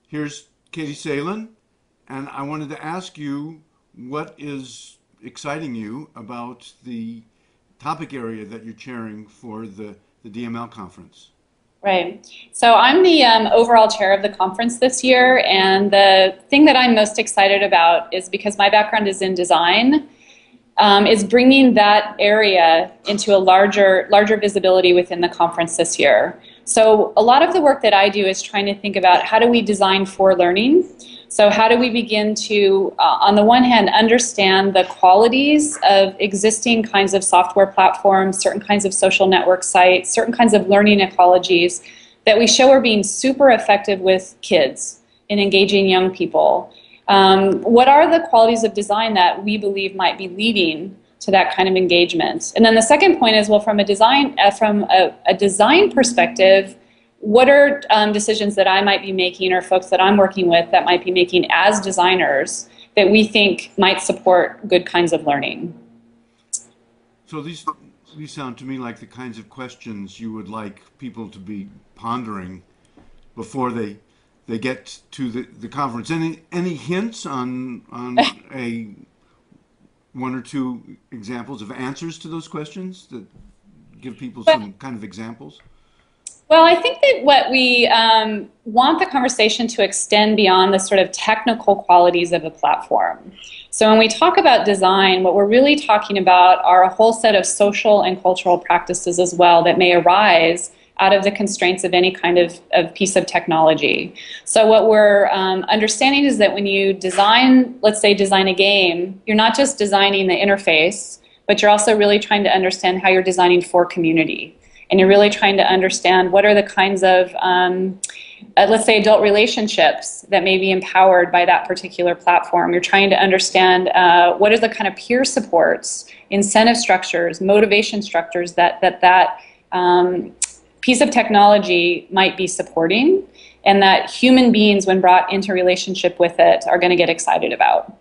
Here's Katie Salen, and I wanted to ask you what is exciting you about the topic area that you're chairing for the DML conference. Right. So I'm the overall chair of the conference this year, and the thing that I'm most excited about is because my background is in design, is bringing that area into a larger visibility within the conference this year. So a lot of the work that I do is trying to think about how do we design for learning. So how do we begin to, on the one hand, understand the qualities of existing kinds of software platforms, certain kinds of social network sites, certain kinds of learning ecologies that we show are being super effective with kids in engaging young people. What are the qualities of design that we believe might be leading to that kind of engagement? And then the second point is, well, from a design perspective, what are decisions that I might be making, or folks that I'm working with that might be making as designers, that we think might support good kinds of learning? So these sound to me like the kinds of questions you would like people to be pondering before they get to the conference. Any hints on a one or two examples of answers to those questions that give people some kind of examples? Well, I think that what we want the conversation to extend beyond the sort of technical qualities of a platform. So when we talk about design, what we're really talking about are a whole set of social and cultural practices as well that may arise out of the constraints of any kind of piece of technology. So what we're understanding is that when you design, let's say design a game, you're not just designing the interface, but you're also really trying to understand how you're designing for community. And you're really trying to understand what are the kinds of, let's say, adult relationships that may be empowered by that particular platform. You're trying to understand what are the kind of peer supports, incentive structures, motivation structures that piece of technology might be supporting, and that human beings, when brought into relationship with it, are going to get excited about.